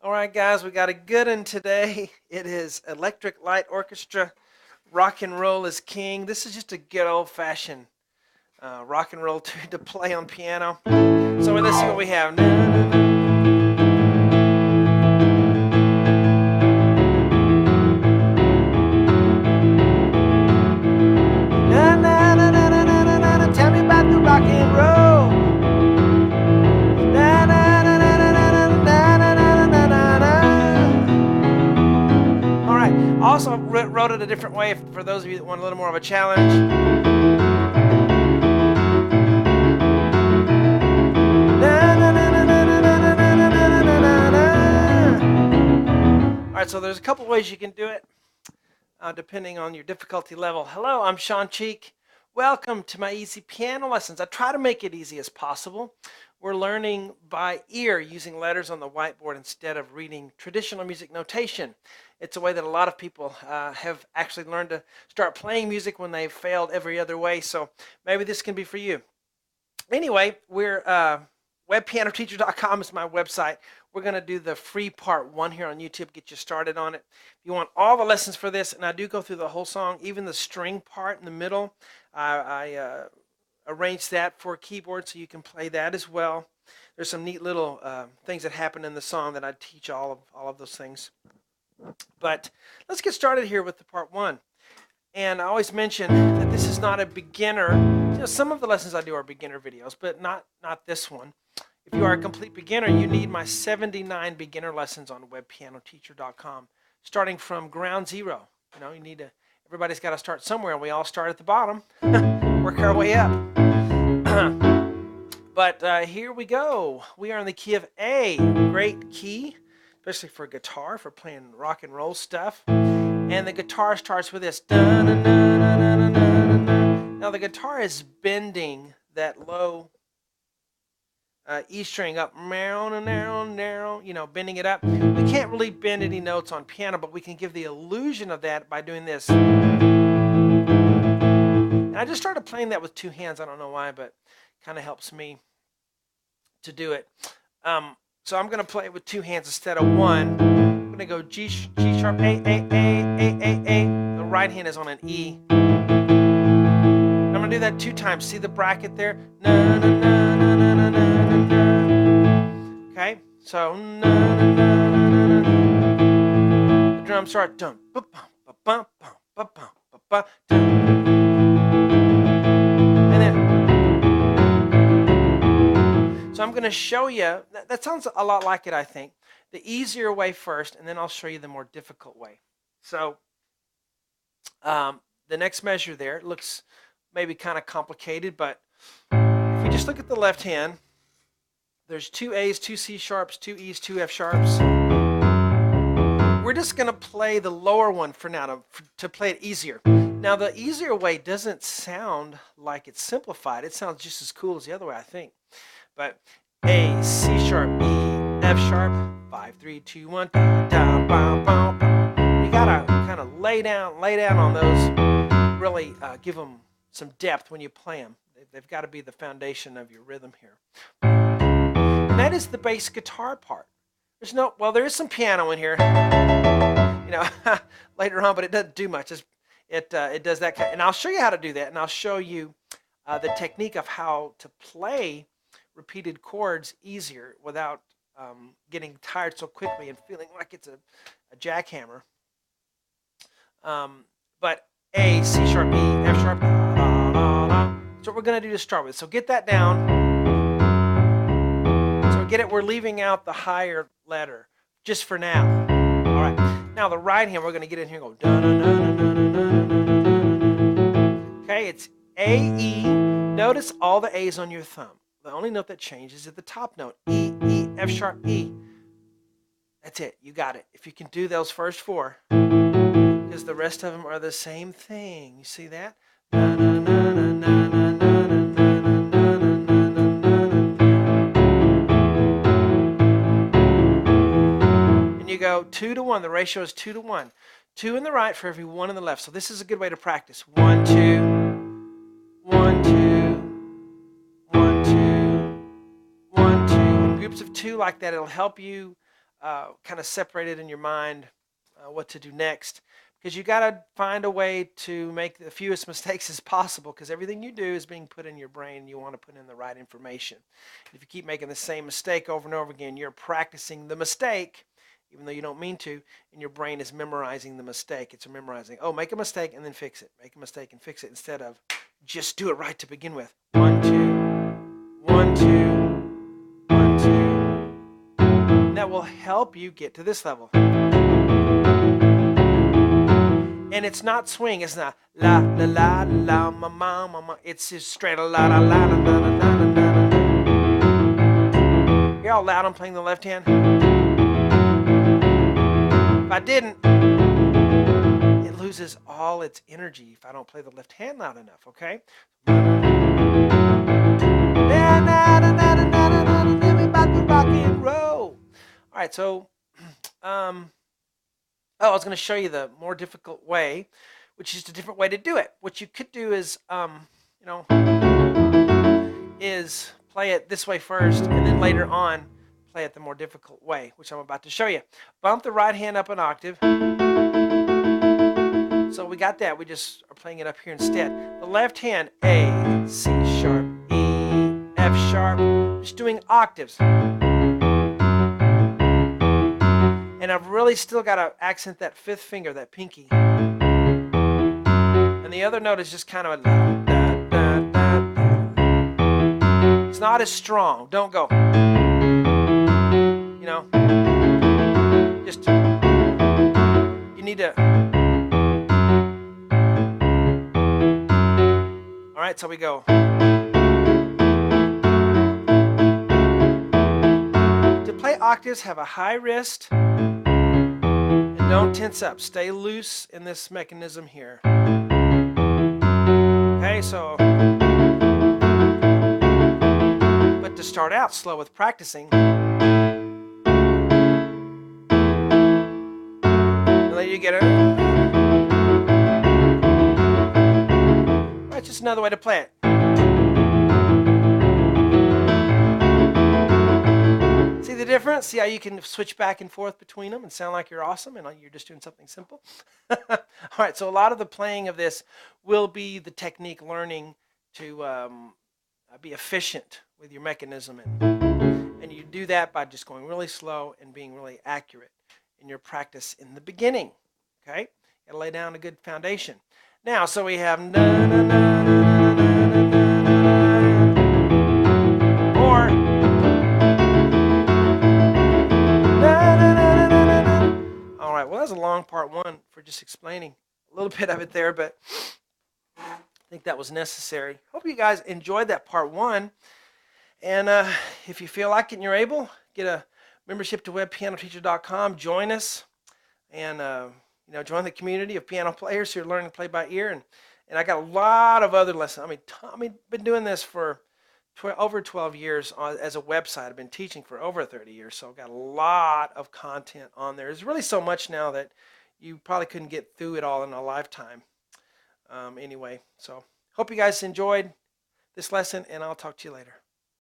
All right, guys, we got a good one today. It is Electric Light Orchestra. Rock and roll is king. This is just a good old-fashioned rock and roll tune to play on piano. So let's see what we have. Na, na, na, na, na, na, na, na, na, tell me about the rock and roll. Na, na, na, na, na, na, na, na, na, na, na, na. All right. Also wrote it a different way for those of you that want a little more of a challenge. All right, so there's a couple ways you can do it, depending on your difficulty level. Hello, I'm Shawn Cheek. Welcome to my easy piano lessons. I try to make it easy as possible. We're learning by ear using letters on the whiteboard instead of reading traditional music notation. It's a way that a lot of people have actually learned to start playing music when they've failed every other way, so maybe this can be for you. Anyway, we're webpianoteacher.com is my website. We're going to do the free part 1 here on YouTube, get you started on it. If you want all the lessons for this, and I do go through the whole song, even the string part in the middle, I arranged that for a keyboard so you can play that as well. There's some neat little things that happen in the song that I teach all of those things. But let's get started here with the part 1. And I always mention that this is not a beginner. You know, some of the lessons I do are beginner videos, but not this one. If you are a complete beginner, you need my 79 beginner lessons on webpianoteacher.com, starting from ground zero. You know, everybody's got to start somewhere, and we all start at the bottom, work our way up. But here we go. We are in the key of A, great key, especially for guitar, for playing rock and roll stuff. And the guitar starts with this. Now the guitar is bending that low E string up, you know, bending it up. We can't really bend any notes on piano, but we can give the illusion of that by doing this. And I just started playing that with 2 hands. I don't know why, but it kind of helps me to do it. So I'm going to play it with 2 hands instead of 1. I'm going to go G sharp, A. The right hand is on an E. I'm going to do that 2 times. See the bracket there? Na, na, na, na, na, na, na, na. Okay, so na, na, na, na, na, na. The drums start dun, ba, bum, ba, bum, bum, ba, bum, ba, ba, dun. And then, so I'm going to show you, that sounds a lot like it, I think. The easier way first, and then I'll show you the more difficult way. So the next measure there, it looks maybe kind of complicated, but if we just look at the left hand, there's 2 A's, 2 C sharps, 2 E's, 2 F sharps. We're just going to play the lower one for now to play it easier. Now the easier way doesn't sound like it's simplified. It sounds just as cool as the other way, I think. But A, C sharp, E, F sharp, 5, 3, 2, 1, da, da, bum, bum, bum. You gotta kind of lay down on those, really give them some depth when you play them. They've got to be the foundation of your rhythm here. And that is the bass guitar part. There is some piano in here, you know, later on, but it doesn't do much. It does that kind, and I'll show you how to do that, and I'll show you the technique of how to play repeated chords easier without getting tired so quickly and feeling like it's a jackhammer. But A, C sharp, E, F sharp, da, da, da, da. That's what we're going to do to start with. So get that down. So we're leaving out the higher letter just for now. All right. Now the right hand, we're going to get in here and go da, da, da, da, da, da, da. Okay, it's A, E. Notice all the A's on your thumb. The only note that changes is the top note. E, E, F sharp, E. That's it. You got it. If you can do those first 4, because the rest of them are the same thing. You see that? Na, na, na, na, na, na, na, na, na, na. And you go 2 to 1. The ratio is 2 to 1. 2 in the right for every 1 in the left. So this is a good way to practice. 1, 2, 1, 2, 1, 2, 1, 2. In groups of 2 like that, it'll help you kind of separated in your mind what to do next, because you got to find a way to make the fewest mistakes as possible, because everything you do is being put in your brain. You want to put in the right information. If you keep making the same mistake over and over again, you're practicing the mistake even though you don't mean to, and your brain is memorizing the mistake. It's memorizing, oh, make a mistake and then fix it. Make a mistake and fix it, instead of just do it right to begin with. 1, 2, 1, 2, 1, 2. And that will help you get to this level. And it's not swing. It's not la la la la ma ma ma ma. It's just straight la la la la la la la la. Hear how loud I'm playing the left hand? If I didn't, it loses all its energy if I don't play the left hand loud enough, okay? Everybody rock and roll. All right, so, I was going to show you the more difficult way, which is a different way to do it. What you could do is, is play it this way first, and then later on, play it the more difficult way, which I'm about to show you. Bump the right hand up an octave. So we got that. We just are playing it up here instead. The left hand, A, C sharp, E, F sharp. Just doing octaves. And I've really still got to accent that fifth finger, that pinky. And the other note is just kind of a da, da, da, da. It's not as strong. Don't go. Just, you need to. All right, so we go. To play octaves, have a high wrist and don't tense up. Stay loose in this mechanism here. Okay, so, but to start out slow with practicing, you get it. That's just another way to play it. See the difference? See how you can switch back and forth between them and sound like you're awesome and you're just doing something simple? All right, so a lot of the playing of this will be the technique learning to be efficient with your mechanism. And you do that by just going really slow and being really accurate in your practice in the beginning. Okay, gotta lay down a good foundation. Now, so we have na na na na na na na na, or na na na na na na. All right, well, that's a long part one for just explaining a little bit of it there, but I think that was necessary. Hope you guys enjoyed that part one. And if you feel like it and you're able, get a membership to webpianoteacher.com. Join us and join the community of piano players who are learning to play by ear. And I got a lot of other lessons. I mean, been doing this for over 12 years as a website. I've been teaching for over 30 years, so I've got a lot of content on there. There's really so much now that you probably couldn't get through it all in a lifetime. Anyway, so hope you guys enjoyed this lesson, and I'll talk to you later.